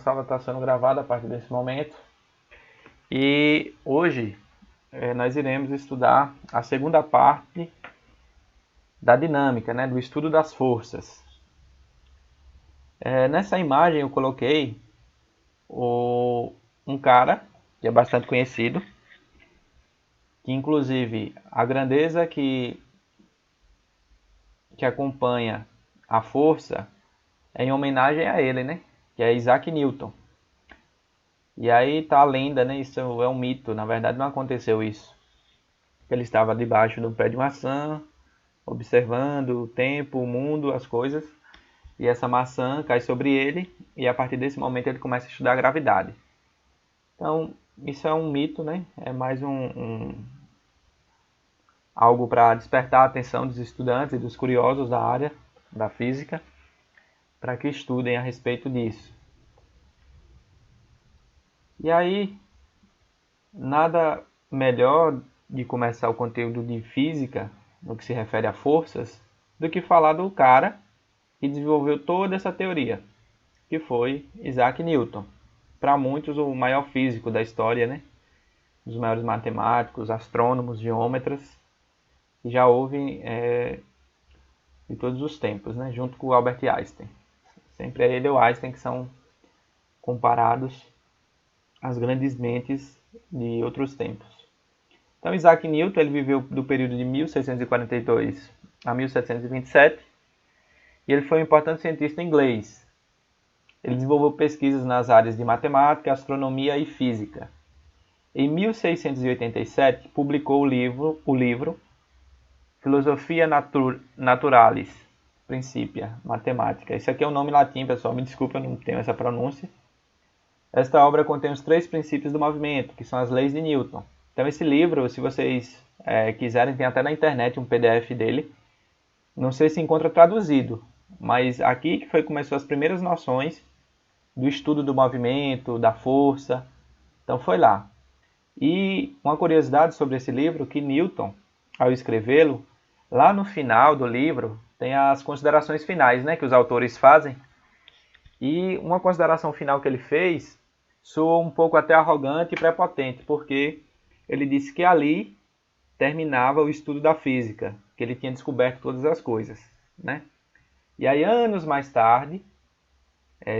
nossa aula está sendo gravada a partir desse momento. E hoje nós iremos estudar a segunda parte da dinâmica, né, do estudo das forças. Nessa imagem eu coloquei um cara que é bastante conhecido, que inclusive a grandeza que acompanha a força é em homenagem a ele, né? Que é Isaac Newton. E aí tá a lenda, né? Isso é um mito, na verdade não aconteceu isso. Ele estava debaixo de um pé de maçã, observando o tempo, o mundo, as coisas, e essa maçã cai sobre ele, e a partir desse momento ele começa a estudar a gravidade. Então, isso é um mito, né? É mais algo para despertar a atenção dos estudantes e dos curiosos da área da física, para que estudem a respeito disso. E aí, nada melhor de começar o conteúdo de física, no que se refere a forças, do que falar do cara que desenvolveu toda essa teoria, que foi Isaac Newton. Para muitos, o maior físico da história, né? Os maiores matemáticos, astrônomos, geômetras, que já houve de todos os tempos, né? Junto com o Albert Einstein. Sempre é ele e o Einstein que são comparados às grandes mentes de outros tempos. Então, Isaac Newton ele viveu do período de 1642 a 1727 e ele foi um importante cientista inglês. Ele desenvolveu pesquisas nas áreas de matemática, astronomia e física. Em 1687, publicou o livro Philosophia Naturalis Principia Mathematica. Esse aqui é o nome latim, pessoal, me desculpa, eu não tenho essa pronúncia. Esta obra contém os 3 princípios do movimento, que são as leis de Newton. Então esse livro, se vocês quiserem, tem até na internet um PDF dele. Não sei se encontra traduzido, mas aqui que começou as primeiras noções do estudo do movimento, da força. Então foi lá. E uma curiosidade sobre esse livro, que Newton, ao escrevê-lo, lá no final do livro, tem as considerações finais, né, que os autores fazem. E uma consideração final que ele fez soa um pouco até arrogante e prepotente, porque ele disse que ali terminava o estudo da física, que ele tinha descoberto todas as coisas, né? E aí, anos mais tarde,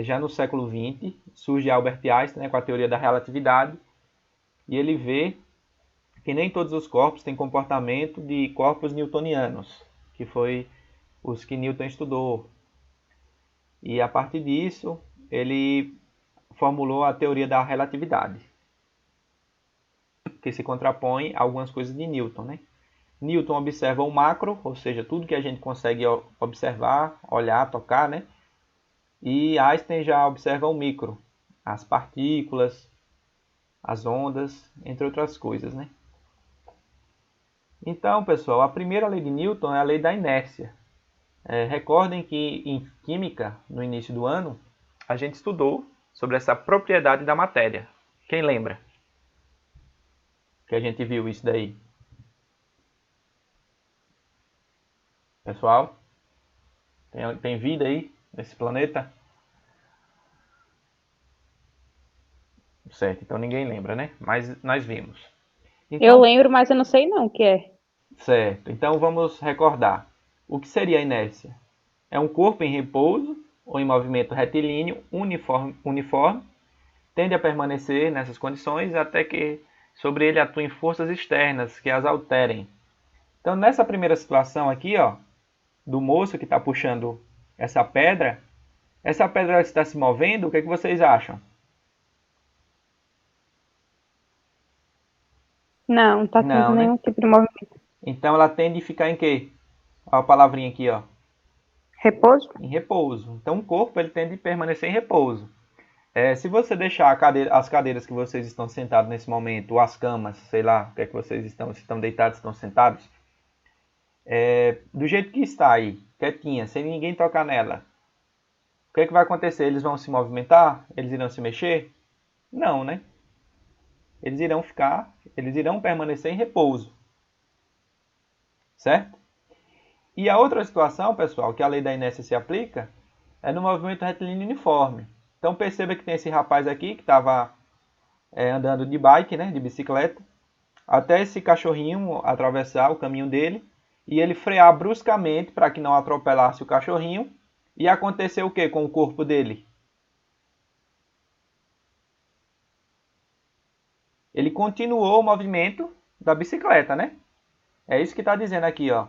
já no século XX, surge Albert Einstein, né, com a teoria da relatividade, e ele vê que nem todos os corpos têm comportamento de corpos newtonianos, que foi os que Newton estudou. E a partir disso, ele formulou a teoria da relatividade, que se contrapõe a algumas coisas de Newton, né? Newton observa o macro, ou seja, tudo que a gente consegue observar, olhar, tocar, né? E Einstein já observa o micro, as partículas, as ondas, entre outras coisas, né? Então, pessoal, a primeira lei de Newton é a lei da inércia. Recordem que em química, no início do ano, a gente estudou sobre essa propriedade da matéria. Quem lembra? Que a gente viu isso daí. Pessoal, tem vida aí nesse planeta? Certo, então ninguém lembra, né? Mas nós vimos. Eu Então, lembro, mas eu não sei não o que é. certo. Então vamos recordar. O que seria a inércia? É um corpo em repouso ou em movimento retilíneo uniforme, tende a permanecer nessas condições até que sobre ele atuem forças externas que as alterem. Então, nessa primeira situação aqui, ó, do moço que está puxando essa pedra está se movendo, o que é que vocês acham? Não tá tendo Não, né? nenhum tipo de movimento. Então ela tende a ficar em quê? Olha a palavrinha aqui, ó, Repouso? em repouso. Então o corpo ele tende a permanecer em repouso. Se você deixar as cadeiras que vocês estão sentados nesse momento, ou as camas, sei lá, o que é que vocês estão, se estão deitados, estão sentados, do jeito que está aí, quietinha, sem ninguém tocar nela, o que é que vai acontecer? Eles vão se movimentar? Eles irão se mexer? Não, né? Eles irão permanecer em repouso, certo? E a outra situação, pessoal, que a lei da inércia se aplica, é no movimento retilíneo uniforme. Então perceba que tem esse rapaz aqui que estava andando de bike, né, de bicicleta, até esse cachorrinho atravessar o caminho dele e ele frear bruscamente para que não atropelasse o cachorrinho. E aconteceu o que com o corpo dele? Ele continuou o movimento da bicicleta, né? É isso que está dizendo aqui, ó.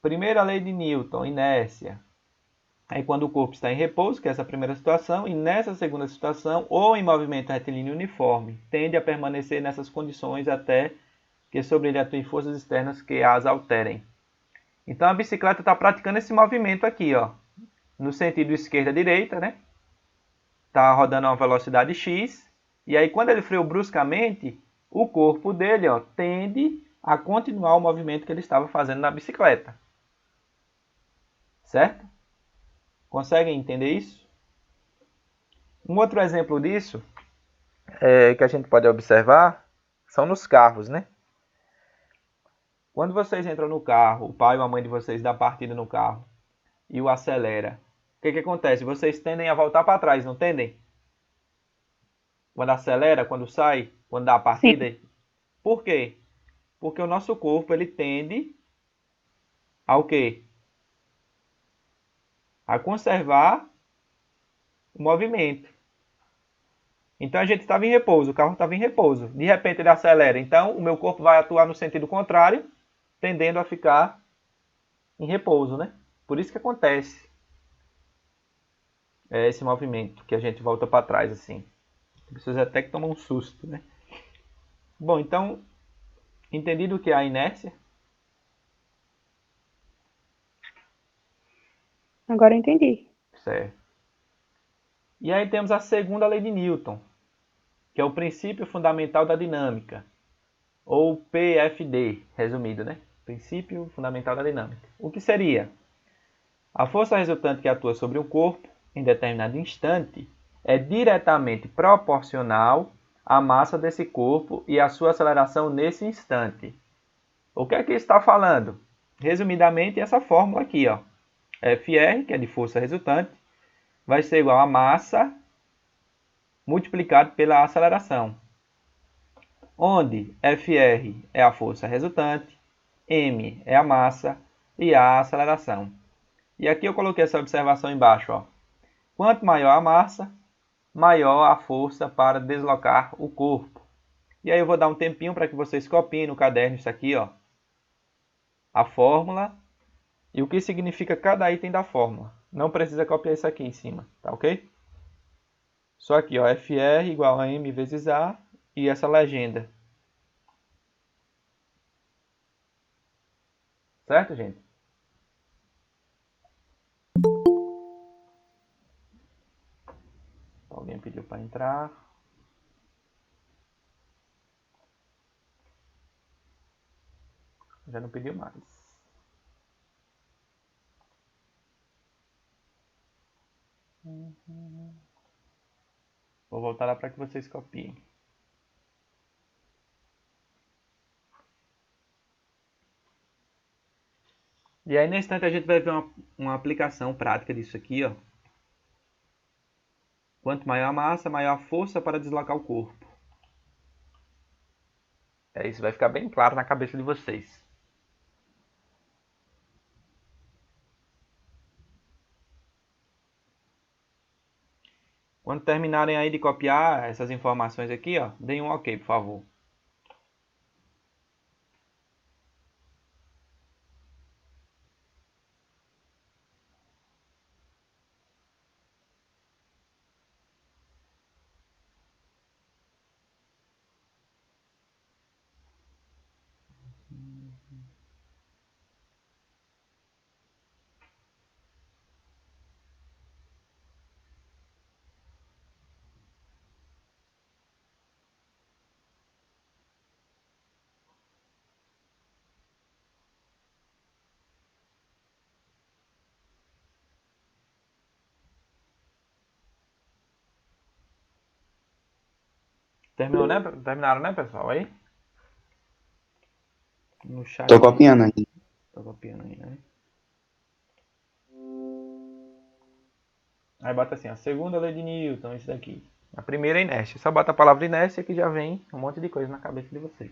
Primeira lei de Newton, inércia. Aí quando o corpo está em repouso, que é essa primeira situação, e nessa segunda situação, ou em movimento retilíneo uniforme, tende a permanecer nessas condições até que sobre ele atuem forças externas que as alterem. Então a bicicleta está praticando esse movimento aqui, ó, no sentido esquerda-direita, né? Está rodando a uma velocidade x, e aí quando ele freou bruscamente, o corpo dele, ó, tende a continuar o movimento que ele estava fazendo na bicicleta. Certo? Conseguem entender isso? Um outro exemplo disso que a gente pode observar são nos carros, né? Quando vocês entram no carro, o pai ou a mãe de vocês dá partida no carro e o acelera, o que acontece? Vocês tendem a voltar para trás, não tendem? Quando acelera, quando sai, quando dá a Sim. partida. Por quê? Porque o nosso corpo ele tende ao quê? A conservar o movimento. Então a gente estava em repouso, o carro estava em repouso. De repente ele acelera, então o meu corpo vai atuar no sentido contrário, tendendo a ficar em repouso, né? Por isso que acontece esse movimento, que a gente volta para trás assim. Pessoas até que tomam um susto, né? Bom, então, entendido o que é a inércia? Agora eu entendi. Certo. E aí temos a segunda lei de Newton, que é o princípio fundamental da dinâmica, ou PFD, resumido, né? Princípio fundamental da dinâmica. O que seria? A força resultante que atua sobre um corpo em determinado instante é diretamente proporcional à massa desse corpo e à sua aceleração nesse instante. O que é que está falando? Resumidamente, essa fórmula aqui, ó. Fr, que é de força resultante, vai ser igual a massa multiplicado pela aceleração, onde Fr é a força resultante, m é a massa e a aceleração. E aqui eu coloquei essa observação embaixo, ó. Quanto maior a massa, maior a força para deslocar o corpo. E aí eu vou dar um tempinho para que vocês copiem no caderno isso aqui, ó. A fórmula e o que significa cada item da fórmula. Não precisa copiar isso aqui em cima, tá ok? Só aqui, ó, Fr igual a m vezes A e essa legenda. Certo, gente? Alguém pediu para entrar. Já não pediu mais. Vou voltar lá para que vocês copiem. E aí, nesse instante, a gente vai ver uma aplicação prática disso aqui, ó. Quanto maior a massa, maior a força para deslocar o corpo. Isso vai ficar bem claro na cabeça de vocês. Quando terminarem aí de copiar essas informações aqui, ó, deem um OK, por favor. Terminou, né? Terminaram, né, pessoal? Aí? No chat Tô aí. copiando aí. Tô copiando aí, né? Aí bota assim, a segunda lei de Newton, isso daqui. A primeira é inércia. Só bota a palavra inércia que já vem um monte de coisa na cabeça de vocês.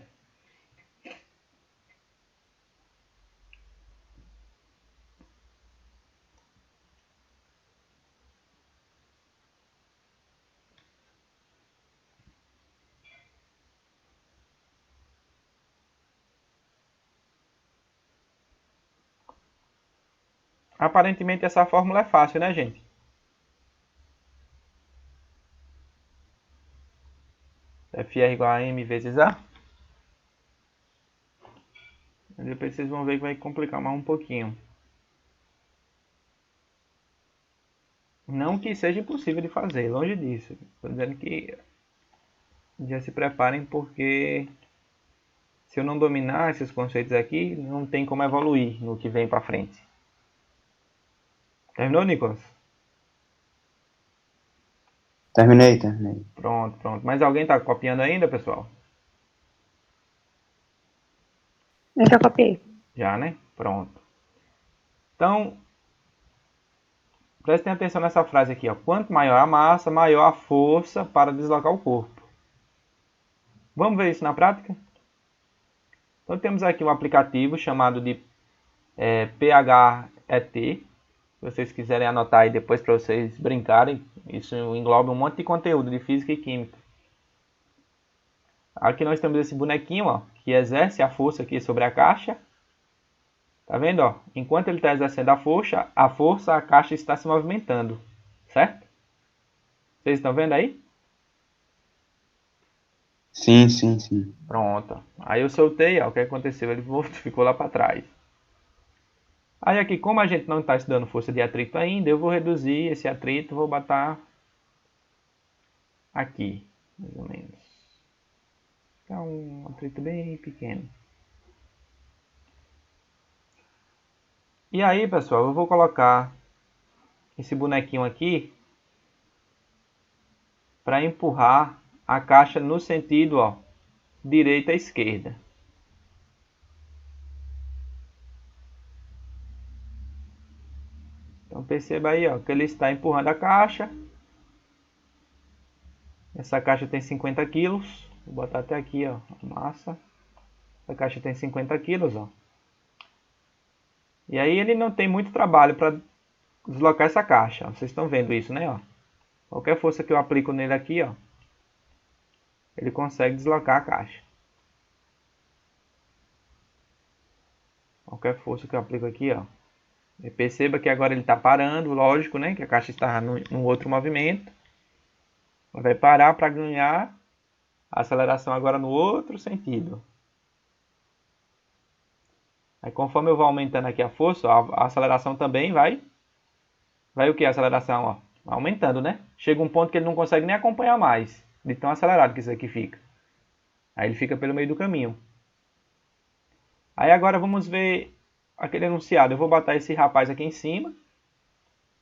Aparentemente essa fórmula é fácil, né, gente? FR igual a M vezes A. Depois vocês vão ver que vai complicar mais um pouquinho. Não que seja impossível de fazer, longe disso. Estou dizendo que já se preparem porque se eu não dominar esses conceitos aqui, não tem como evoluir no que vem para frente. Terminou, Nicolas? Terminei. Pronto, pronto. Mas alguém está copiando ainda, pessoal? Eu já copiei. Já, né? Pronto. Então, prestem atenção nessa frase aqui, ó. Quanto maior a massa, maior a força para deslocar o corpo. Vamos ver isso na prática? Então temos aqui um aplicativo chamado de PHET. Se vocês quiserem anotar aí depois para vocês brincarem, isso engloba um monte de conteúdo de física e química. Aqui nós temos esse bonequinho, ó, que exerce a força aqui sobre a caixa. Tá vendo, ó? Enquanto ele está exercendo a caixa está se movimentando, certo? Vocês estão vendo aí? Sim. Pronto. Aí eu soltei, ó, o que aconteceu? Ele ficou lá para trás. Aí aqui, como a gente não está estudando força de atrito ainda, eu vou reduzir esse atrito, vou botar aqui, mais ou menos. Fica um atrito bem pequeno. E aí, pessoal, eu vou colocar esse bonequinho aqui para empurrar a caixa no sentido, ó, direita a esquerda. Então perceba aí, ó, que ele está empurrando a caixa. Essa caixa tem 50 quilos. Vou botar até aqui, ó, a massa. A caixa tem 50 quilos, ó. E aí ele não tem muito trabalho para deslocar essa caixa. Vocês estão vendo isso, né? Ó. Qualquer força que eu aplico nele aqui, ó, ele consegue deslocar a caixa. Qualquer força que eu aplico aqui, ó. E perceba que agora ele está parando, lógico, né? Que a caixa está no outro movimento. Ela vai parar para ganhar a aceleração agora no outro sentido. Aí conforme eu vou aumentando aqui a força, a aceleração também vai o que? A aceleração, ó, aumentando, né? Chega um ponto que ele não consegue nem acompanhar mais, de tão acelerado que isso aqui fica. Aí ele fica pelo meio do caminho. Aí agora vamos ver aquele enunciado. Eu vou botar esse rapaz aqui em cima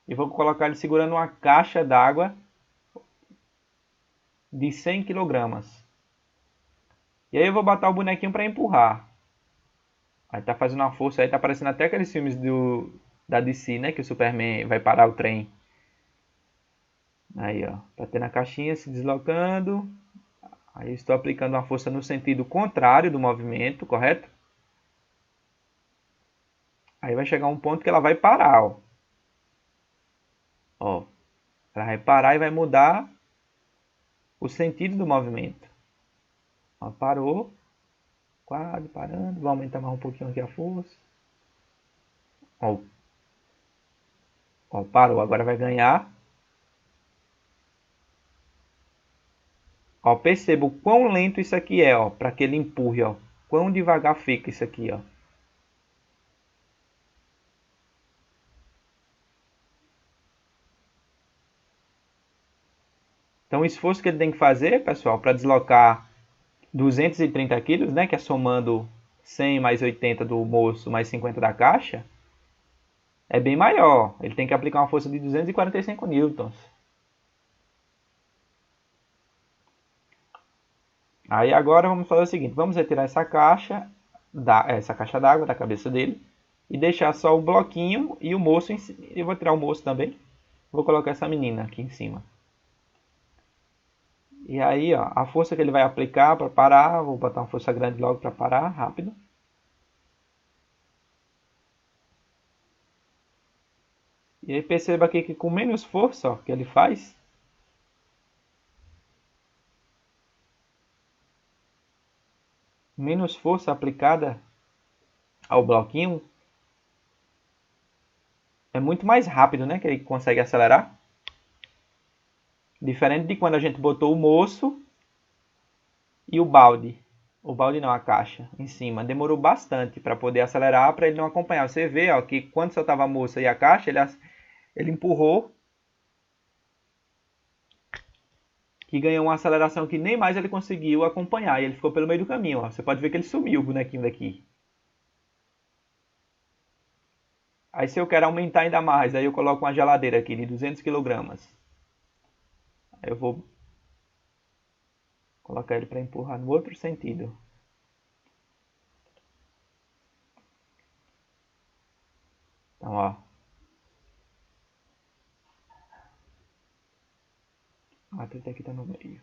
e vou colocar ele segurando uma caixa d'água de 100 kg. E aí eu vou botar o bonequinho para empurrar. Aí tá fazendo uma força aí, tá parecendo até aqueles filmes da DC, né? Que o Superman vai parar o trem. Aí, ó, tá tendo a caixinha se deslocando. Aí estou aplicando uma força no sentido contrário do movimento, correto? Aí vai chegar um ponto que ela vai parar, ó. Ó, ela vai parar e vai mudar o sentido do movimento. Ó, parou. Quase parando. Vou aumentar mais um pouquinho aqui a força. Ó, ó, parou. Agora vai ganhar. Ó, perceba o quão lento isso aqui é, ó, para que ele empurre, ó. Quão devagar fica isso aqui, ó. Então o esforço que ele tem que fazer, pessoal, para deslocar 230 quilos, né, que é somando 100 mais 80 do moço mais 50 da caixa, é bem maior. Ele tem que aplicar uma força de 245 newtons. Aí agora vamos fazer o seguinte, vamos retirar essa caixa d'água da cabeça dele e deixar só o bloquinho e o moço em cima. Eu vou tirar o moço também. Vou colocar essa menina aqui em cima. E aí, ó, a força que ele vai aplicar para parar, vou botar uma força grande logo para parar, rápido. E aí perceba aqui que com menos força, ó, que ele faz, menos força aplicada ao bloquinho, é muito mais rápido, né, que ele consegue acelerar. Diferente de quando a gente botou o moço e o balde. O balde não, a caixa em cima. Demorou bastante para poder acelerar, para ele não acompanhar. Você vê, ó, que quando só estava a moça e a caixa, ele empurrou, que ganhou uma aceleração que nem mais ele conseguiu acompanhar. E ele ficou pelo meio do caminho. Ó. Você pode ver que ele sumiu, o bonequinho daqui. Aí se eu quero aumentar ainda mais, aí eu coloco uma geladeira aqui de 200 kg. Aí eu vou colocar ele para empurrar no outro sentido. Então, ó. A treta aqui tá no meio.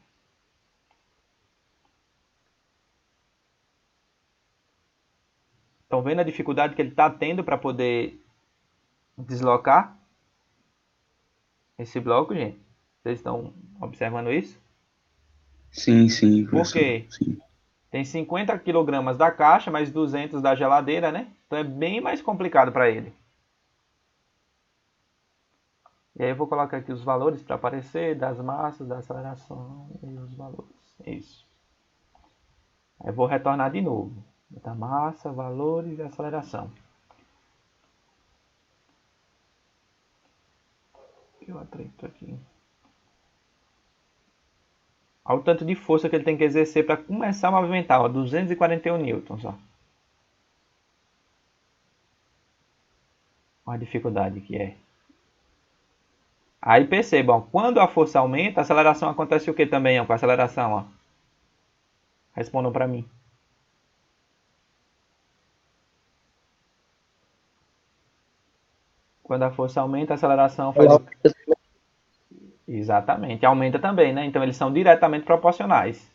Estão vendo a dificuldade que ele está tendo para poder deslocar esse bloco, gente? Vocês estão observando isso? Sim, sim, Por professor. quê? Sim. Tem 50 kg da caixa, mais 200 da geladeira, né? Então é bem mais complicado para ele. E aí eu vou colocar aqui os valores para aparecer das massas, da aceleração e os valores. Isso. Aí eu vou retornar de novo. Da massa, valores e aceleração. Eu atrito aqui. Olha o tanto de força que ele tem que exercer para começar a movimentar. Ó, 241 newtons. Ó. Olha a dificuldade que é. Aí percebam, quando a força aumenta, a aceleração acontece o que também ó, com a aceleração? Ó? Respondam para mim. Quando a força aumenta, a aceleração faz o quê? Exatamente, aumenta também, né? Então eles são diretamente proporcionais.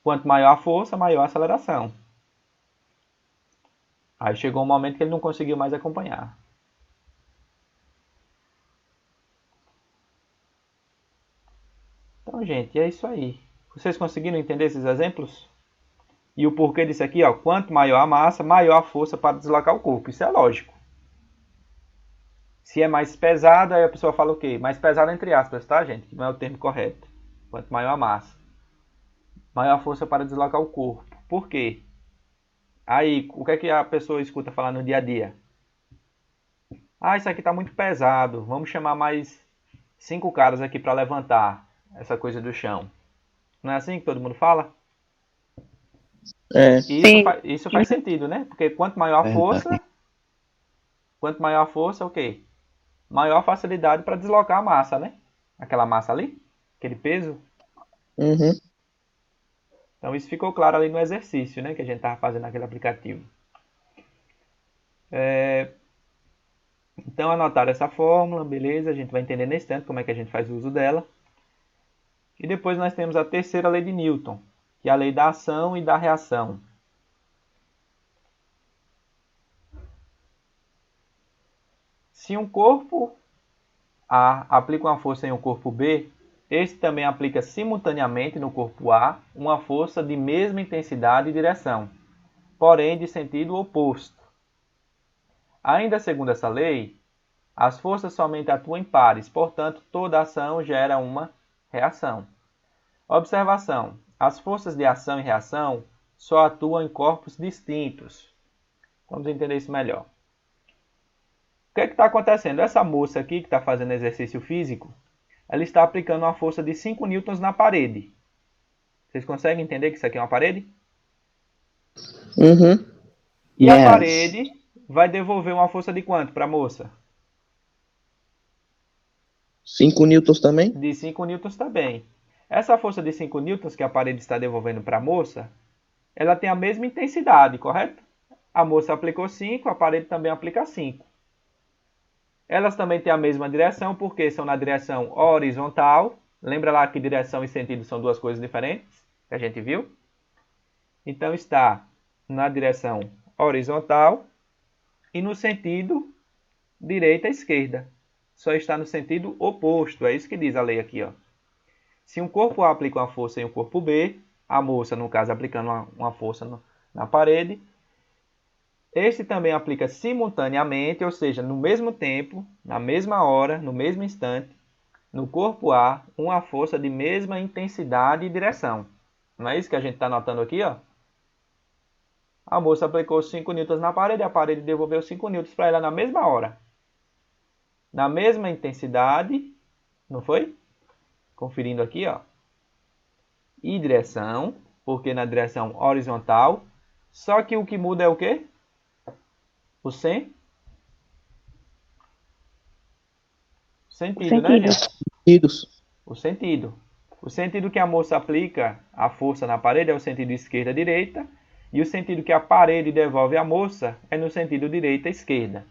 Quanto maior a força, maior a aceleração. Aí chegou um momento que ele não conseguiu mais acompanhar. Então, gente, é isso aí. Vocês conseguiram entender esses exemplos? E o porquê disso aqui, ó, quanto maior a massa, maior a força para deslocar o corpo. Isso é lógico. Se é mais pesado, aí a pessoa fala o quê? Mais pesado entre aspas, tá, gente? Que não é o termo correto. Quanto maior a massa, maior a força para deslocar o corpo. Por quê? Aí, o que é que a pessoa escuta falar no dia a dia? Ah, isso aqui está muito pesado. Vamos chamar mais 5 caras aqui para levantar essa coisa do chão. Não é assim que todo mundo fala? É. E Sim. isso faz sentido, né? Porque quanto maior a força, o quê? Maior a facilidade para deslocar a massa, né? Aquela massa ali, aquele peso. Uhum. Então isso ficou claro ali no exercício, né? Que a gente estava fazendo naquele aplicativo. Então anotaram essa fórmula, beleza? A gente vai entender nesse instante como é que a gente faz o uso dela. E depois nós temos a terceira lei de Newton, que é a lei da ação e da reação. Se um corpo A aplica uma força em um corpo B, este também aplica simultaneamente no corpo A uma força de mesma intensidade e direção, porém de sentido oposto. Ainda segundo essa lei, as forças somente atuam em pares, portanto, toda ação gera uma reação. Observação: as forças de ação e reação só atuam em corpos distintos. Vamos entender isso melhor. O que é que está acontecendo? Essa moça aqui que está fazendo exercício físico, ela está aplicando uma força de 5 newtons na parede. Vocês conseguem entender que isso aqui é uma parede? Uhum. E a Yes. parede vai devolver uma força de quanto para a moça? 5 newtons também? De 5 newtons também. Essa força de 5 newtons que a parede está devolvendo para a moça, ela tem a mesma intensidade, correto? A moça aplicou 5, a parede também aplica 5. Elas também têm a mesma direção, porque são na direção horizontal. Lembra lá que direção e sentido são duas coisas diferentes, que a gente viu? Então está na direção horizontal e no sentido direita e esquerda. Só está no sentido oposto, é isso que diz a lei aqui, ó. Se um corpo A aplica uma força em um corpo B, a moça, no caso, aplicando uma força na parede, este também aplica simultaneamente, ou seja, no mesmo tempo, na mesma hora, no mesmo instante, no corpo A, uma força de mesma intensidade e direção. Não é isso que a gente está notando aqui, ó? A moça aplicou 5 newtons na parede, a parede devolveu 5 newtons para ela na mesma hora. Na mesma intensidade, não foi? Conferindo aqui, ó. E direção, porque na direção horizontal, só que o que muda é o quê? O sentido, né, Sentido. gente? Sentidos. O sentido. O sentido que a moça aplica a força na parede é o sentido esquerda-direita, e o sentido que a parede devolve à moça é no sentido direita-esquerda.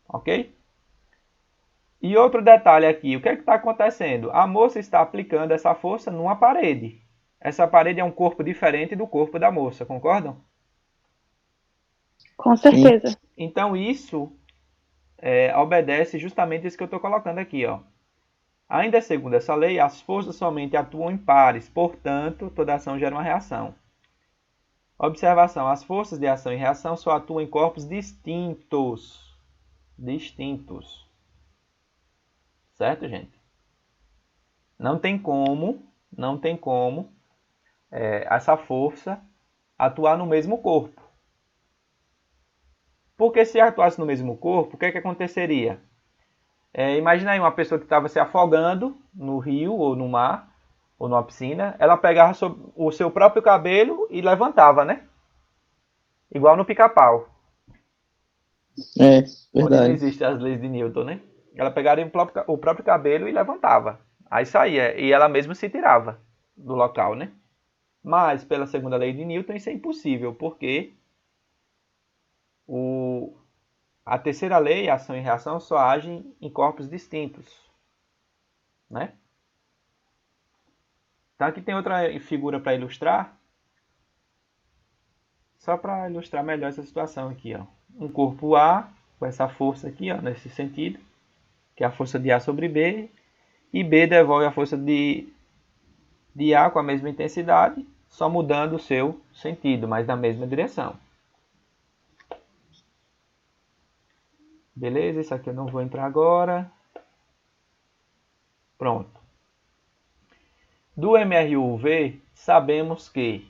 Ok? E outro detalhe aqui, o que é que está acontecendo? A moça está aplicando essa força numa parede. Essa parede é um corpo diferente do corpo da moça, concordam? Com Sim. certeza. Então isso obedece justamente isso que eu estou colocando aqui, ó. Ainda segundo essa lei, as forças somente atuam em pares, portanto, toda ação gera uma reação. Observação: as forças de ação e reação só atuam em corpos distintos. Distintos. Certo, gente? Não tem como essa força atuar no mesmo corpo. Porque se atuasse no mesmo corpo, o que é que aconteceria? Imagina aí uma pessoa que estava se afogando no rio ou no mar, ou numa piscina, ela pegava o seu próprio cabelo e levantava, né? Igual no pica-pau, É, onde não verdade. existem as leis de Newton, né? Ela pegaria o próprio cabelo e levantava. Aí saía, e ela mesma se tirava do local, né? Mas, pela segunda lei de Newton, isso é impossível, porque a terceira lei, ação e reação, só agem em corpos distintos, né? Então aqui tem outra figura para ilustrar, só para ilustrar melhor essa situação aqui, ó. Um corpo A, com essa força aqui, ó, nesse sentido, que é a força de A sobre B, e B devolve a força de A com a mesma intensidade, só mudando o seu sentido, mas na mesma direção. Beleza? Isso aqui eu não vou entrar agora. Pronto. Do MRUV, sabemos que...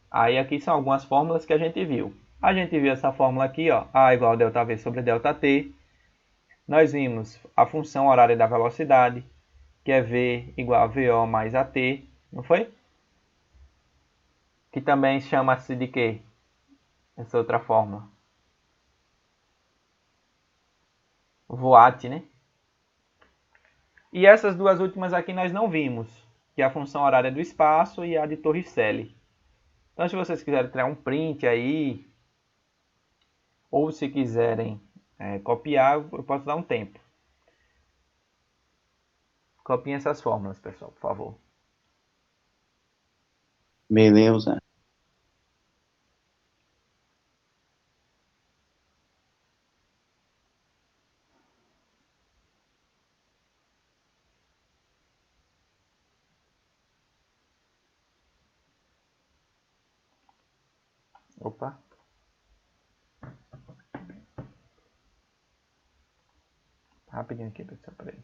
Aí aqui são algumas fórmulas que a gente viu. A gente viu essa fórmula aqui, ó, A igual a ΔV sobre ΔT. Nós vimos a função horária da velocidade, que é V igual a VO mais AT, não foi? Que também chama-se de quê? Essa outra fórmula. Voat, né? E essas duas últimas aqui nós não vimos, que é a função horária do espaço e a de Torricelli. Então, se vocês quiserem tirar um print aí, ou se quiserem copiar, eu posso dar um tempo. Copiem essas fórmulas, pessoal, por favor. Beleza. Opa. Rapidinho aqui, pessoal, peraí.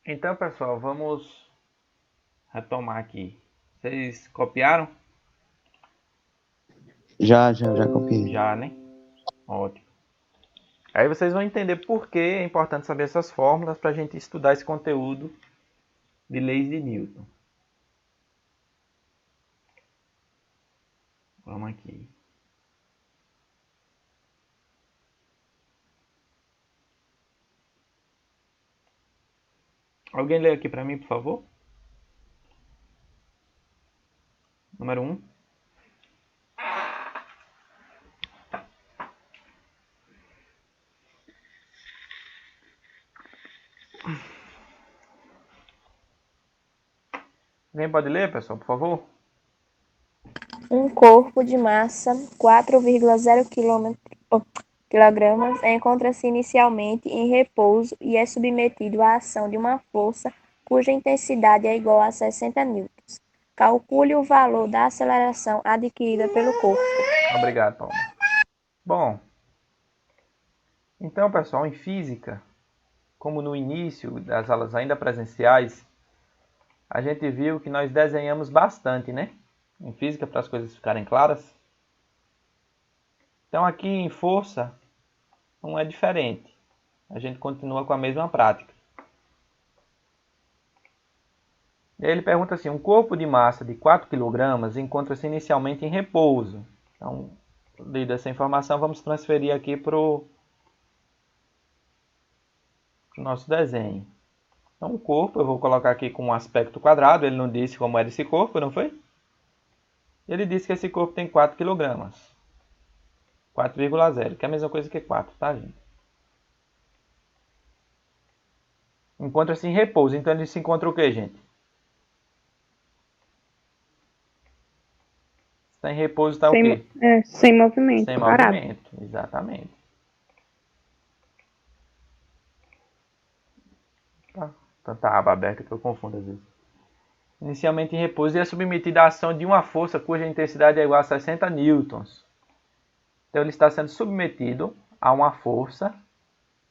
Então, pessoal, vamos retomar aqui. Vocês copiaram? Já copiei. Já, né? Ótimo. Aí vocês vão entender por que é importante saber essas fórmulas para a gente estudar esse conteúdo de leis de Newton. Vamos aqui. Alguém lê aqui para mim, por favor? Número 1. Alguém pode ler, pessoal, por favor? Um corpo de massa 4,0 kg encontra-se inicialmente em repouso e é submetido à ação de uma força cuja intensidade é igual a 60 newtons. Calcule o valor da aceleração adquirida pelo corpo. Obrigado, Paulo. Bom, então, pessoal, em física, como no início das aulas ainda presenciais, a gente viu que nós desenhamos bastante, né? Em física, para as coisas ficarem claras. Então, aqui em força, não é diferente. A gente continua com a mesma prática. E aí ele pergunta assim, um corpo de massa de 4 kg encontra-se inicialmente em repouso. Então, devido a essa informação, vamos transferir aqui para o nosso desenho. Então, o corpo, eu vou colocar aqui com um aspecto quadrado. Ele não disse como era esse corpo, não foi? Ele disse que esse corpo tem 4 kg. 4,0, que é a mesma coisa que 4, tá, gente? Encontra-se em repouso. Então, ele se encontra o quê, gente? Está em repouso, está o quê? Sem movimento, Sem parado. movimento, exatamente. Tá. Tanta aba aberta que eu confundo às vezes. Inicialmente em repouso e é submetido à ação de uma força cuja intensidade é igual a 60 newtons. Então ele está sendo submetido a uma força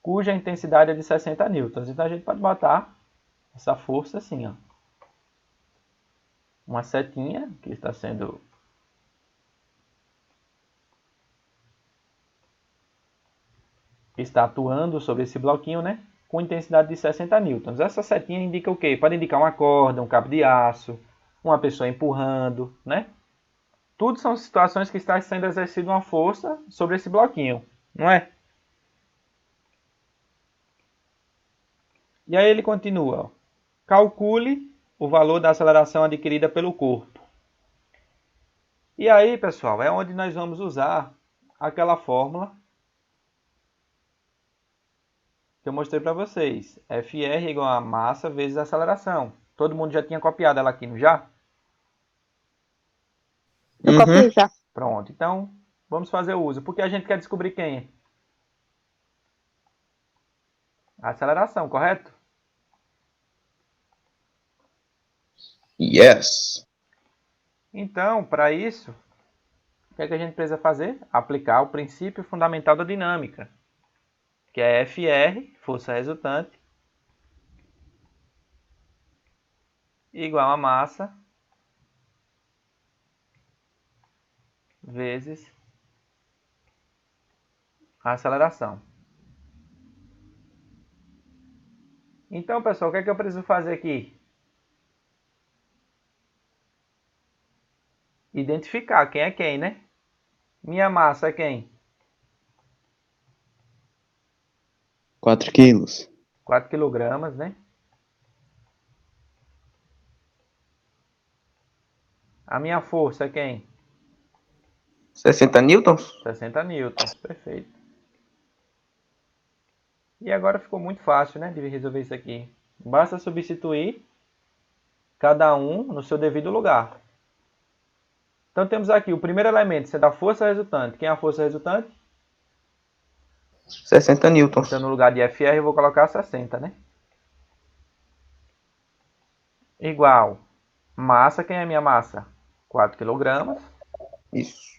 cuja intensidade é de 60 newtons. Então a gente pode botar essa força assim, ó. Uma setinha que está atuando sobre esse bloquinho, né? Com intensidade de 60 newtons. Essa setinha indica o quê? Pode indicar uma corda, um cabo de aço, uma pessoa empurrando, né? Tudo são situações que está sendo exercida uma força sobre esse bloquinho, não é? E aí ele continua. Ó. Calcule o valor da aceleração adquirida pelo corpo. E aí, pessoal, é onde nós vamos usar aquela fórmula que eu mostrei para vocês. FR igual a massa vezes a aceleração. Todo mundo já tinha copiado ela aqui, não já? Eu copiei já. Pronto, então vamos fazer o uso. Porque a gente quer descobrir quem é? A aceleração, correto? Yes. Então, para isso, o que é que a gente precisa fazer? Aplicar o princípio fundamental da dinâmica, que é FR, força resultante, igual a massa vezes a aceleração. Então, pessoal, o que é que eu preciso fazer aqui? Identificar quem é quem, né? Minha massa é quem? 4 quilos. 4 kg, né? A minha força é quem? 60 newtons? 60 newtons, perfeito. E agora ficou muito fácil, né, de resolver isso aqui. Basta substituir cada um no seu devido lugar. Então temos aqui o primeiro elemento, sendo a força resultante. Quem é a força resultante? 60 newtons. Então no lugar de FR eu vou colocar 60, né? Igual massa, quem é a minha massa? 4 kg. Isso.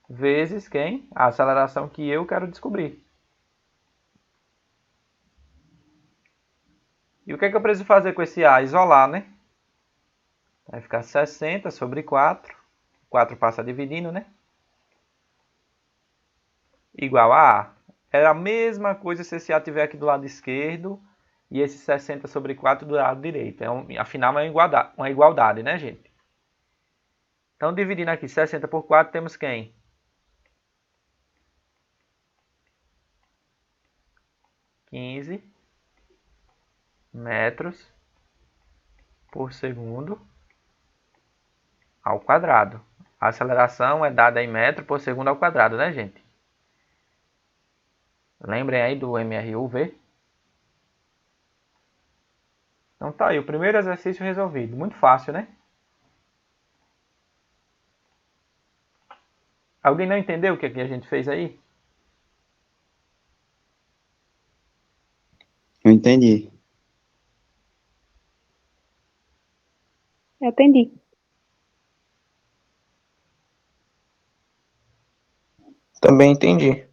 Vezes quem? A aceleração que eu quero descobrir. E o que é que eu preciso fazer com esse A? Isolar, né? Vai ficar 60 sobre 4. 4 passa dividindo, né? Igual a A. É a mesma coisa se esse A estiver aqui do lado esquerdo e esse 60 sobre 4 do lado direito. Afinal, é uma igualdade, né, gente? Então, dividindo aqui 60 por 4, temos quem? 15 metros por segundo ao quadrado. A aceleração é dada em metro por segundo ao quadrado, né, gente? Lembrem aí do MRUV. Então tá aí, o primeiro exercício resolvido. Muito fácil, né? Alguém não entendeu o que a gente fez aí? Eu entendi. Eu entendi. Também entendi.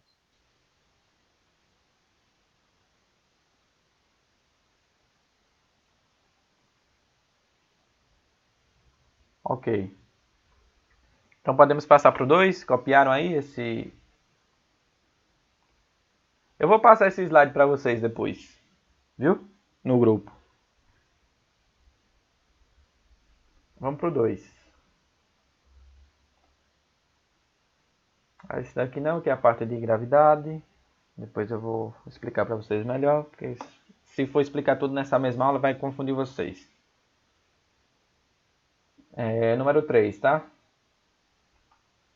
Ok. Então podemos passar para o 2? Copiaram aí esse... Eu vou passar esse slide para vocês depois. Viu? No grupo. Vamos para o 2. Esse daqui não, que é a parte de gravidade. Depois eu vou explicar para vocês melhor, porque se for explicar tudo nessa mesma aula vai confundir vocês. Número 3, tá?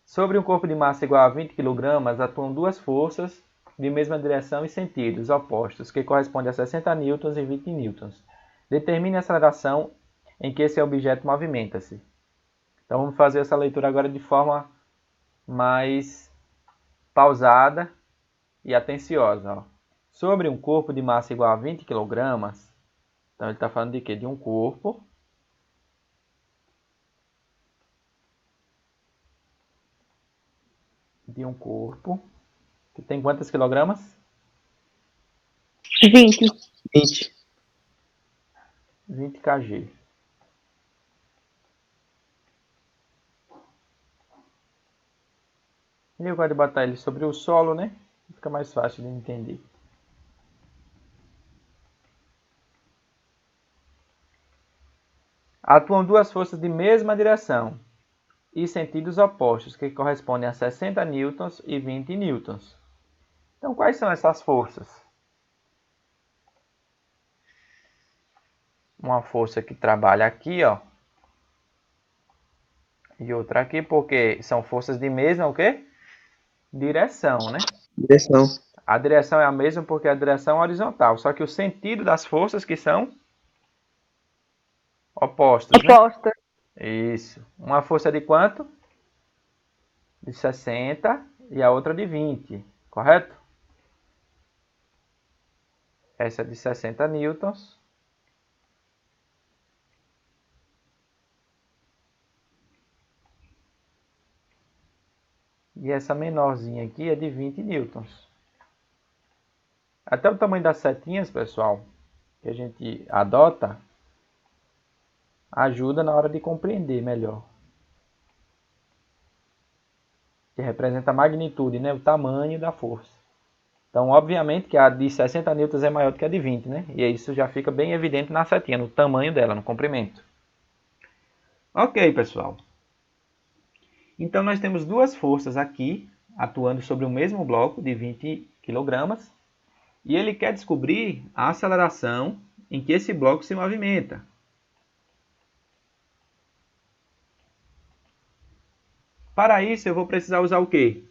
Sobre um corpo de massa igual a 20 kg, atuam duas forças de mesma direção e sentidos opostos, que correspondem a 60 newtons e 20 newtons. Determine a aceleração em que esse objeto movimenta-se. Então vamos fazer essa leitura agora de forma mais pausada e atenciosa. Ó. Sobre um corpo de massa igual a 20 kg, então ele está falando de quê? De um corpo que tem quantos quilogramas? 20. 20. 20 kg. E eu gosto de botar ele sobre o solo, né? Fica mais fácil de entender. Atuam duas forças de mesma direção e sentidos opostos, que correspondem a 60 newtons e 20 newtons. Então, quais são essas forças? Uma força que trabalha aqui, ó, e outra aqui, porque são forças de mesma o quê? Direção, né? Direção. A direção é a mesma porque a direção é horizontal, só que o sentido das forças que são opostos, né? Oposta. Isso. Uma força de quanto? De 60 e a outra de 20, correto? Essa é de 60 newtons. E essa menorzinha aqui é de 20 newtons. Até o tamanho das setinhas, pessoal, que a gente adota, ajuda na hora de compreender melhor. Que representa a magnitude, né? O tamanho da força. Então, obviamente que a de 60 newtons é maior do que a de 20, né? E isso já fica bem evidente na setinha, no tamanho dela, no comprimento. Ok, pessoal. Então, nós temos duas forças aqui, atuando sobre o mesmo bloco de 20 kg. E ele quer descobrir a aceleração em que esse bloco se movimenta. Para isso, eu vou precisar usar o quê?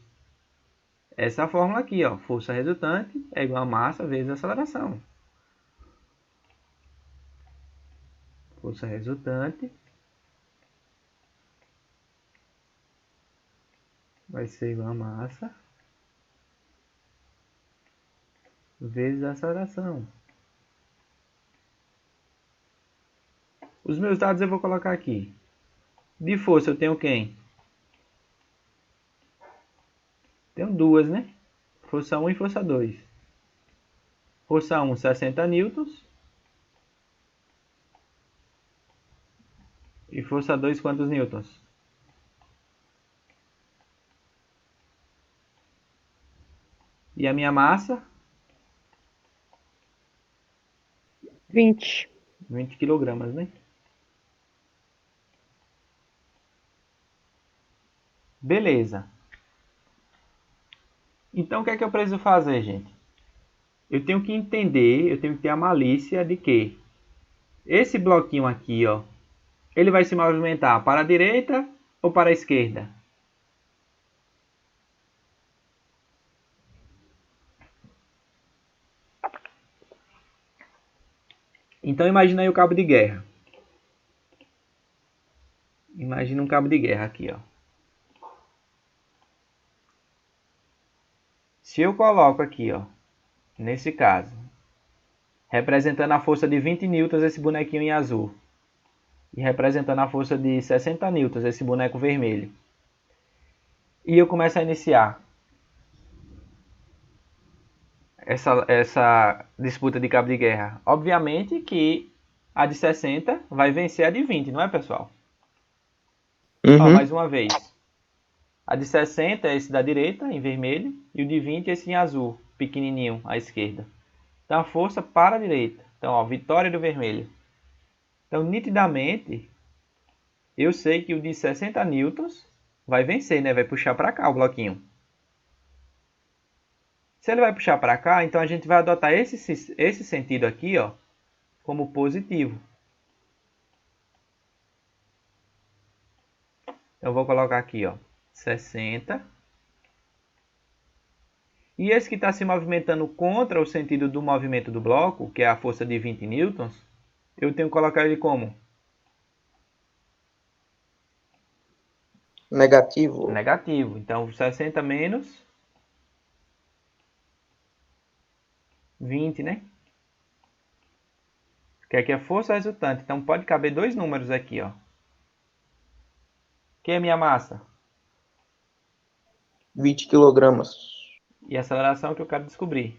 Essa fórmula aqui, ó. Força resultante é igual a massa vezes a aceleração. Força resultante vai ser igual a massa vezes a aceleração. Os meus dados eu vou colocar aqui. De força eu tenho quem? Tenho duas, né? Força 1 e força 2. Força 1, 60 newtons. E força 2, quantos newtons? E a minha massa? 20. 20 quilogramas, né? Beleza. Então, o que é que eu preciso fazer, gente? Eu tenho que entender, eu tenho que ter a malícia de que esse bloquinho aqui, ó, ele vai se movimentar para a direita ou para a esquerda? Então, imagina aí o cabo de guerra. Imagina um cabo de guerra aqui, ó. Se eu coloco aqui, ó, nesse caso, representando a força de 20 newtons esse bonequinho em azul, e representando a força de 60 newtons esse boneco vermelho, e eu começo a iniciar essa disputa de cabo de guerra, obviamente que a de 60 vai vencer a de 20, não é, pessoal? Ó, mais uma vez. A de 60 é esse da direita, em vermelho, e o de 20 é esse em azul, pequenininho, à esquerda. Então, a força para a direita. Então, ó, vitória do vermelho. Então, nitidamente, eu sei que o de 60 newtons vai vencer, né? Vai puxar para cá o bloquinho. Se ele vai puxar para cá, então a gente vai adotar esse sentido aqui, ó, como positivo. Então, eu vou colocar aqui, ó, 60. E esse que está se movimentando contra o sentido do movimento do bloco, que é a força de 20 newtons, eu tenho que colocar ele como? Negativo. Negativo. Então, 60 menos 20, né? Que aqui é a força resultante. Então, pode caber dois números aqui, ó. Que é a minha massa? 20 quilogramas. E a aceleração que eu quero descobrir.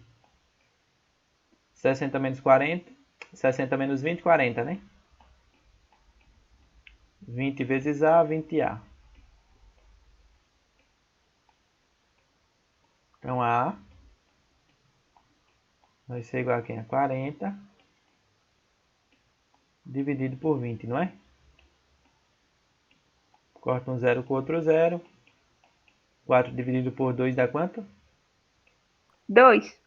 60 menos 40. 60 menos 20, 40, né? 20 vezes A, 20A. Então, A vai ser igual a quem? A 40 dividido por 20, não é? Corta um zero com outro zero. 4 dividido por 2 dá quanto? 2.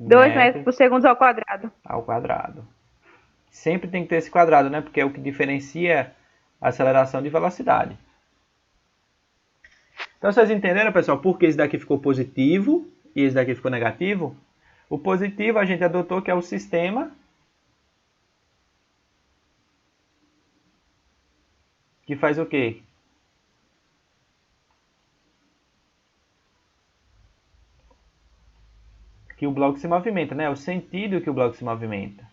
2 metros Metros por segundo ao quadrado. ao quadrado. Sempre tem que ter esse quadrado, né? Porque é o que diferencia a aceleração de velocidade. Então, vocês entenderam, pessoal, por que esse daqui ficou positivo e esse daqui ficou negativo? O positivo a gente adotou que é o sistema que faz o quê? Que o bloco se movimenta, né? O sentido que o bloco se movimenta.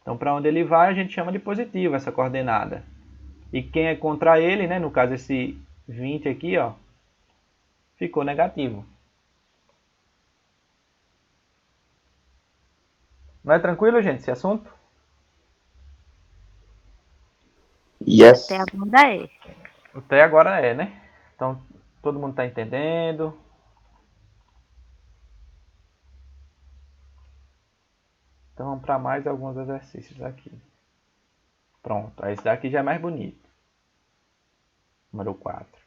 Então, para onde ele vai, a gente chama de positivo essa coordenada. E quem é contra ele, né? No caso, esse 20 aqui, ó, ficou negativo. Não é tranquilo, gente, esse assunto? Yes. Até agora é. Até agora é, né? Então, todo mundo está entendendo. Então, vamos para mais alguns exercícios aqui. Pronto, esse daqui já é mais bonito. Número 4. Vou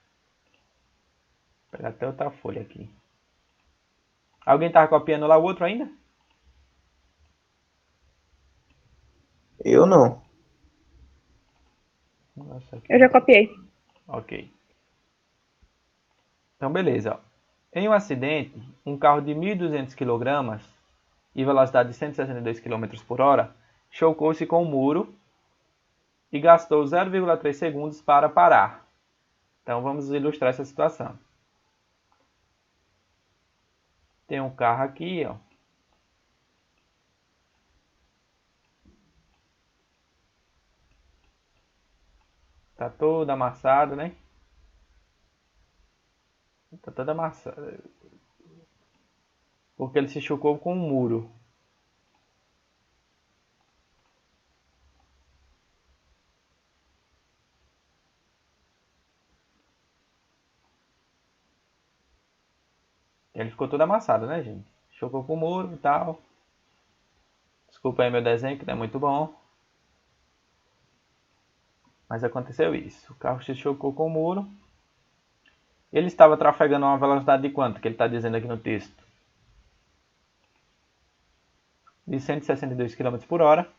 pegar até outra folha aqui. Alguém estava copiando lá o outro ainda? Eu não. Nossa, aqui. Eu já copiei. Ok. Então, beleza. Ó. Em um acidente, um carro de 1.200 kg e velocidade de 162 km por hora chocou-se com o muro e gastou 0,3 segundos para parar. Então, vamos ilustrar essa situação. Tem um carro aqui, ó. Tá todo amassado, né? Tá todo amassado. Porque ele se chocou com um muro. Ele ficou todo amassado, né, gente? Chocou com o muro e tal. Desculpa aí meu desenho, que não é muito bom. Mas aconteceu isso. O carro se chocou com o muro. Ele estava trafegando a uma velocidade de quanto? Que ele está dizendo aqui no texto. De 162 km por hora.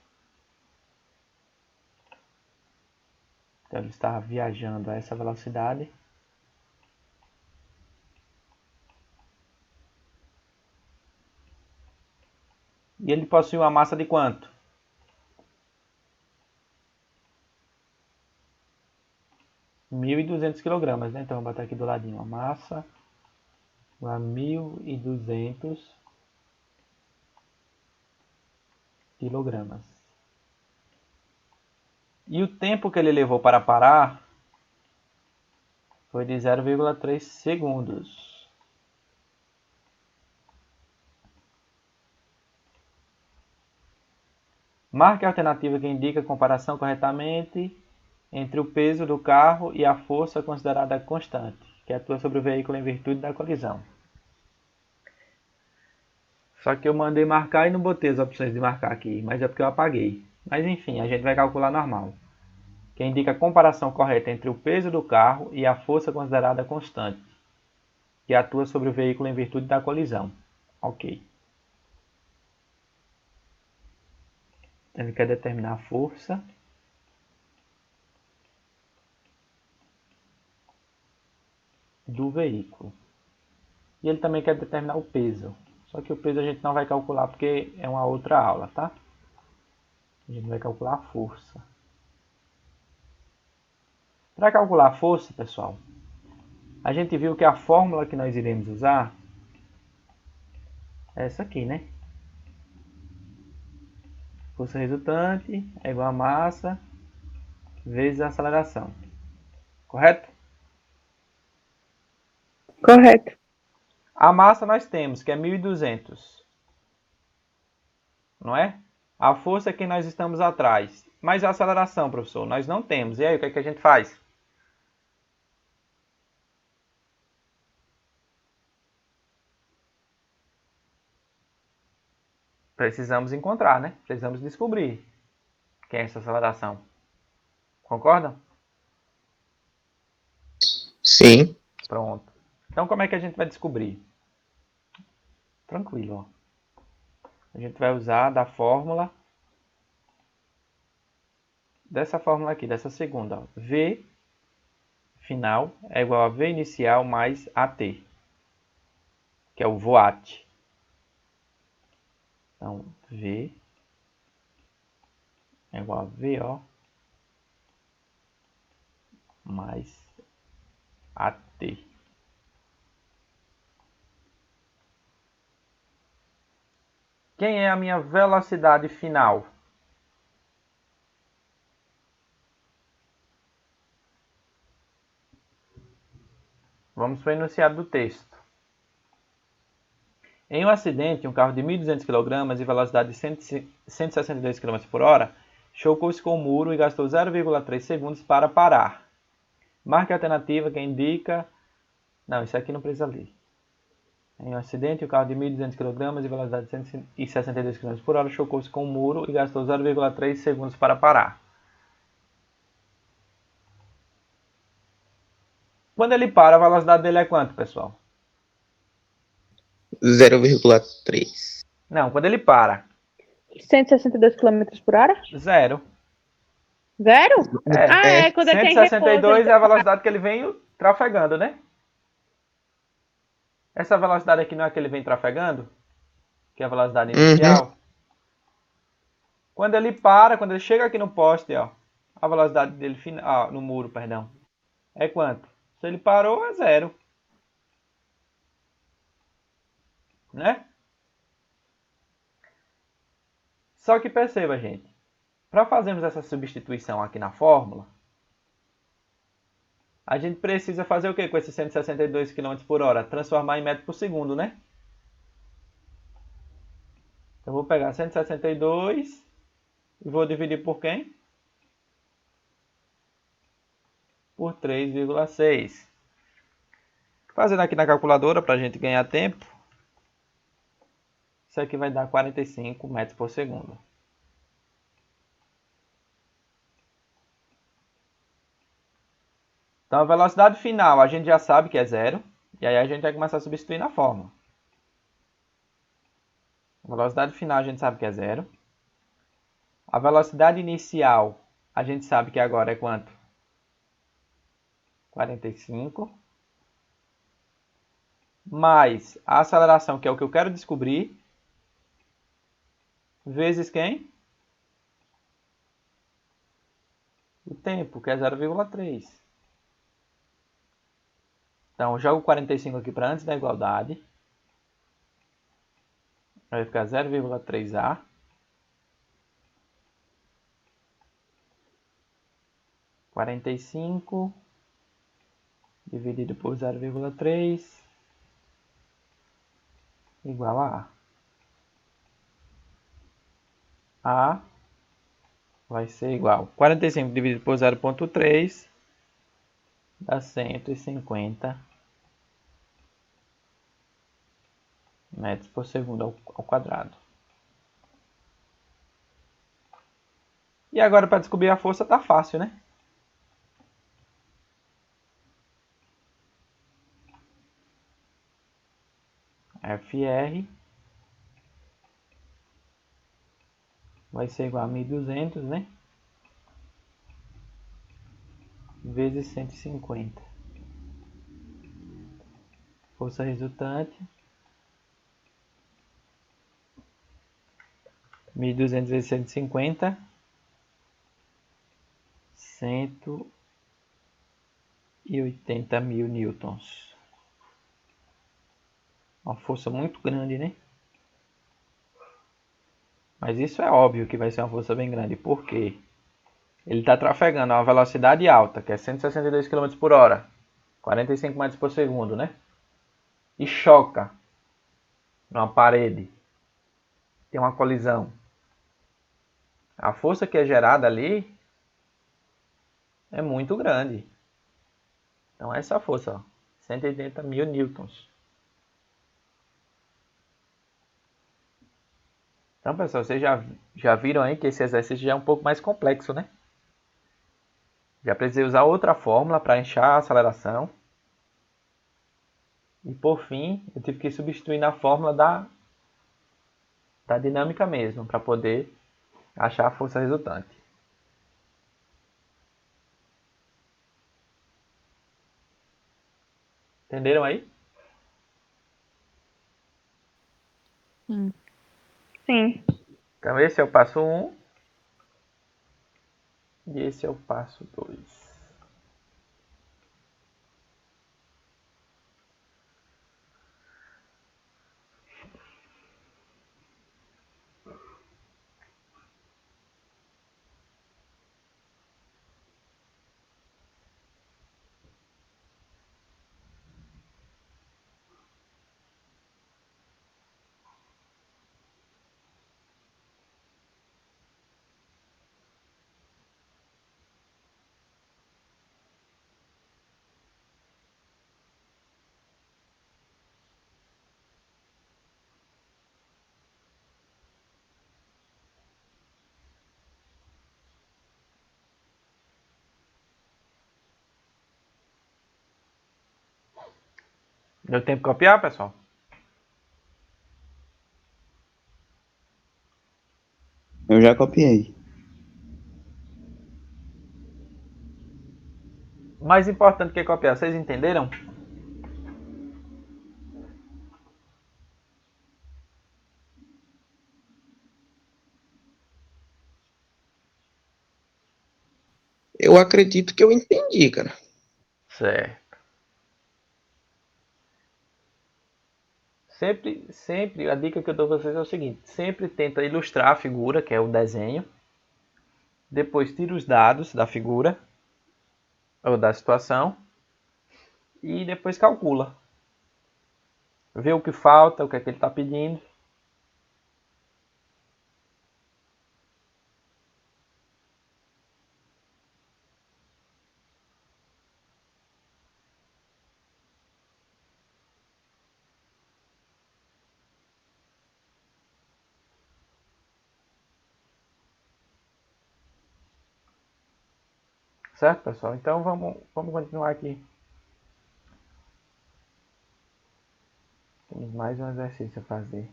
Então ele estava viajando a essa velocidade. E ele possui uma massa de quanto? 1.200 kg, né? Então vou botar aqui do ladinho. A massa a 1.200 kg. E o tempo que ele levou para parar foi de 0,3 segundos. Marque a alternativa que indica a comparação corretamente entre o peso do carro e a força considerada constante, que atua sobre o veículo em virtude da colisão. Só que eu mandei marcar e não botei as opções de marcar aqui, mas é porque eu apaguei. Mas enfim, a gente vai calcular normal. Que indica a comparação correta entre o peso do carro e a força considerada constante, que atua sobre o veículo em virtude da colisão. Ok. Ele quer determinar a força do veículo. E ele também quer determinar o peso. Só que o peso a gente não vai calcular porque é uma outra aula, tá? A gente vai calcular a força. Para calcular a força, pessoal, a gente viu que a fórmula que nós iremos usar é essa aqui, né? Força resultante é igual a massa vezes a aceleração. Correto? Correto. A massa nós temos, que é 1.200. Não é? A força é que nós estamos atrás. Mas a aceleração, professor, nós não temos. E aí, o que é que a gente faz? Precisamos encontrar, né? Precisamos descobrir quem é essa aceleração. Concordam? Sim. Pronto. Então, como é que a gente vai descobrir? Tranquilo, ó. A gente vai usar da fórmula, dessa fórmula aqui, dessa segunda, ó. V final é igual a V inicial mais AT, que é o VOAT. Então, V é igual a VO mais AT. Quem é a minha velocidade final? Vamos para o enunciado do texto. Em um acidente, um carro de 1.200 kg e velocidade de 162 km por hora chocou-se com o muro e gastou 0,3 segundos para parar. Marque a alternativa que indica... Não, isso aqui não precisa ler. Em um acidente, um carro de 1.200 kg e velocidade de 162 km por hora chocou-se com o muro e gastou 0,3 segundos para parar. Quando ele para, a velocidade dele é quanto, pessoal? 0,3. Não, quando ele para. 162 km por hora? Zero. Zero? É. Quando ele tem 162 repouso. é a velocidade que ele vem trafegando, né? Essa velocidade aqui não é que ele vem trafegando? Que é a velocidade inicial? Quando ele para, quando ele chega aqui no poste, ó, a velocidade dele final, no muro, perdão, é quanto? Se ele parou, é zero. Né? Só que perceba, gente, para fazermos essa substituição aqui na fórmula, a gente precisa fazer o que com esses 162 km por hora? Transformar em metro por segundo, né? Então, eu vou pegar 162 e vou dividir por quem? Por 3,6. Fazendo aqui na calculadora para a gente ganhar tempo. Isso aqui vai dar 45 metros por segundo. Então a velocidade final a gente já sabe que é zero. E aí a gente vai começar a substituir na fórmula. A velocidade final a gente sabe que é zero. A velocidade inicial a gente sabe que agora é quanto? 45. Mais a aceleração, que é o que eu quero descobrir. Vezes quem? O tempo, que é 0,3. Então, eu jogo 45 aqui para antes da igualdade. Vai ficar 0,3A. Quarenta e cinco dividido por 0,3 igual a A. A vai ser igual. 45 dividido por 0,3 dá 150 metros por segundo ao quadrado. E agora para descobrir a força tá fácil, né? FR vai ser igual a 1.200, né? Vezes 150. Força resultante. 1.200 vezes 150. 180 mil newtons. Uma força muito grande, né? Mas isso é óbvio que vai ser uma força bem grande. Por quê? Ele está trafegando a uma velocidade alta, que é 162 km por hora. 45 metros por segundo, né? E choca numa parede. Tem uma colisão. A força que é gerada ali é muito grande. Então essa força, ó, 180 mil newtons. Então, pessoal, vocês já viram aí que esse exercício já é um pouco mais complexo, né? Já precisei usar outra fórmula para achar a aceleração. E por fim, eu tive que substituir na fórmula da dinâmica mesmo, para poder achar a força resultante. Entenderam aí? Sim. Então esse é o passo 1 e esse é o passo 2. Deu tempo de copiar, pessoal? Eu já copiei. Mais importante que copiar, vocês entenderam? Eu acredito que eu entendi, cara. Certo. Sempre, a dica que eu dou a vocês é o seguinte: sempre tenta ilustrar a figura, que é o desenho. Depois tira os dados da figura ou da situação e depois calcula. Vê o que falta, o que é que ele está pedindo. Certo, pessoal? Então vamos continuar aqui. Temos mais um exercício a fazer.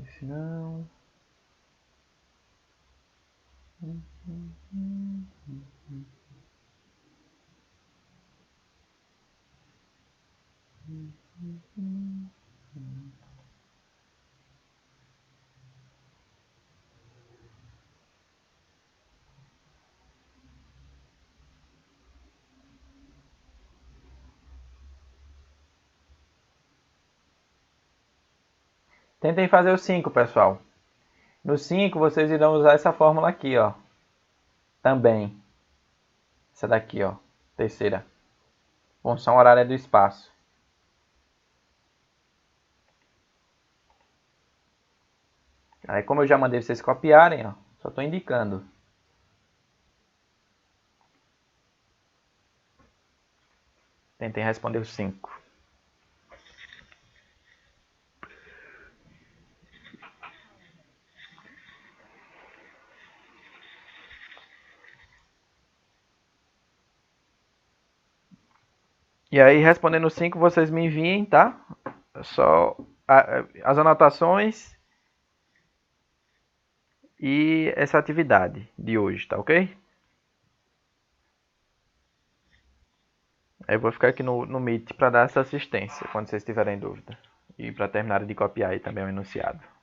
Esse não. Tentem fazer o 5, pessoal. No 5, vocês irão usar essa fórmula aqui, ó. Também. Essa daqui, ó. Terceira. Função horária do espaço. Aí, como eu já mandei vocês copiarem, ó. Só estou indicando. Tentem responder o 5. E aí, respondendo o 5, vocês me enviem, tá? Só as anotações e essa atividade de hoje, tá ok? Eu vou ficar aqui no Meet para dar essa assistência quando vocês tiverem dúvida. E para terminar de copiar aí também o enunciado.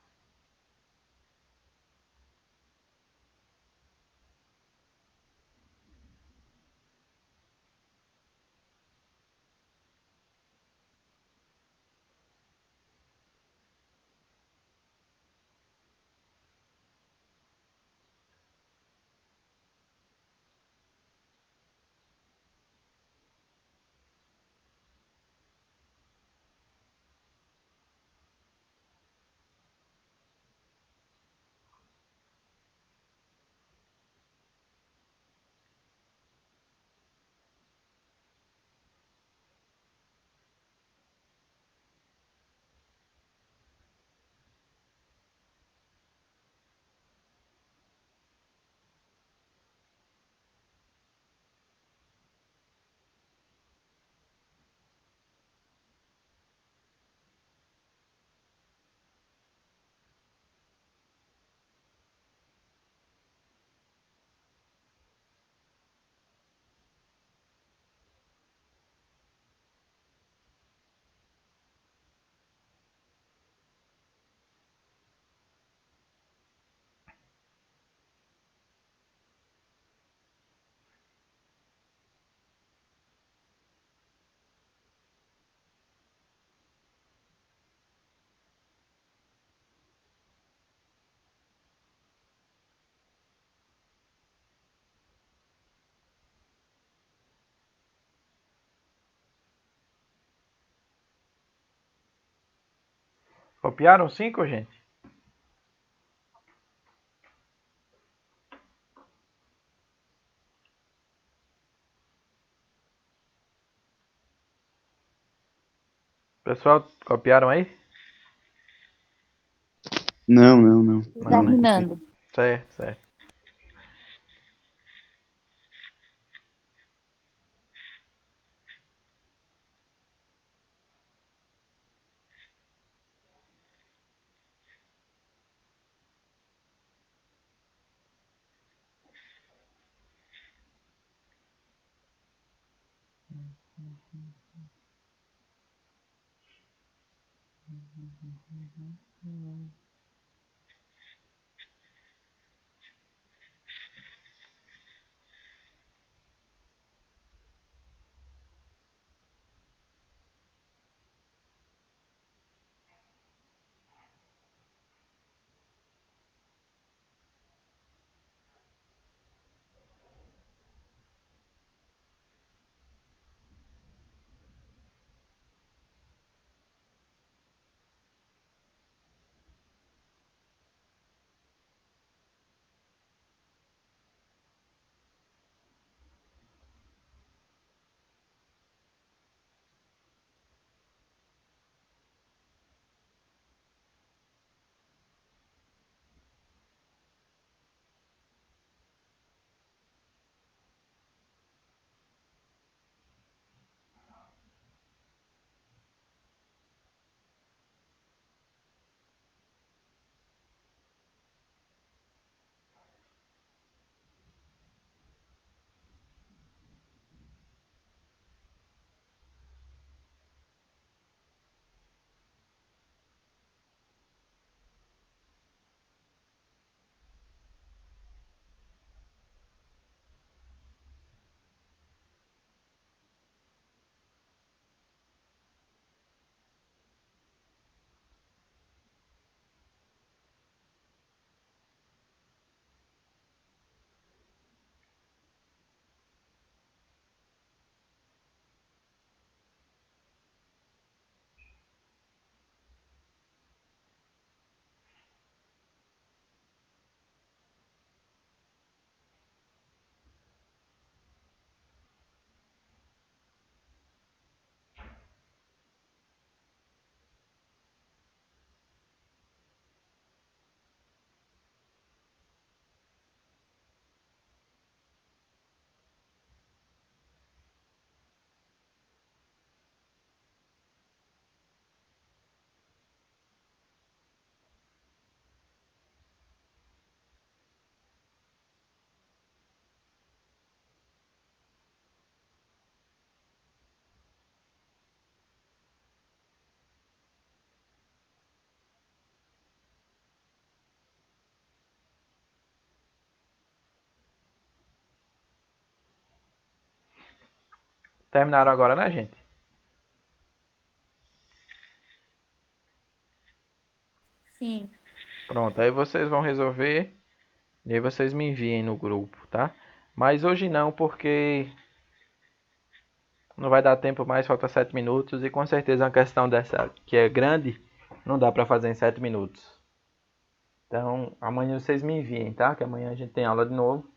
Copiaram 5, gente? Pessoal, copiaram aí? Não, não, não. Não, né? Terminando. Certo, certo. Terminaram agora, né, gente? Sim. Pronto, aí vocês vão resolver e aí vocês me enviem no grupo, tá? Mas hoje não, porque não vai dar tempo mais, falta 7 minutos e com certeza uma questão dessa que é grande não dá pra fazer em 7 minutos. Então, amanhã vocês me enviem, tá? Que amanhã a gente tem aula de novo.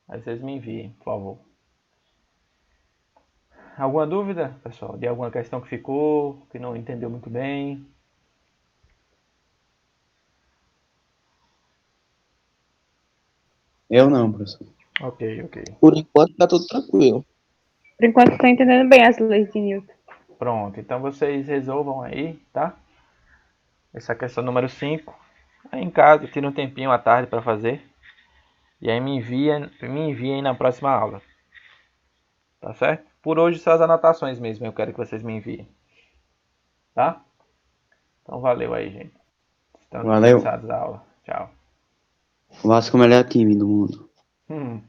Aí vocês me enviem, por favor. Alguma dúvida, pessoal? De alguma questão que ficou, que não entendeu muito bem? Eu não, professor. Ok, ok. Por enquanto tá tudo tranquilo. Por enquanto, estou entendendo bem as leis de Newton. Pronto, então vocês resolvam aí, tá? Essa questão número 5. Aí em casa, tira um tempinho à tarde para fazer. E aí me enviem na próxima aula. Tá certo? Por hoje só as anotações mesmo, eu quero que vocês me enviem. Tá? Então valeu aí, gente. Estão Valeu. dispensados da aula. Tchau. O Vasco é o melhor time do mundo. Hum.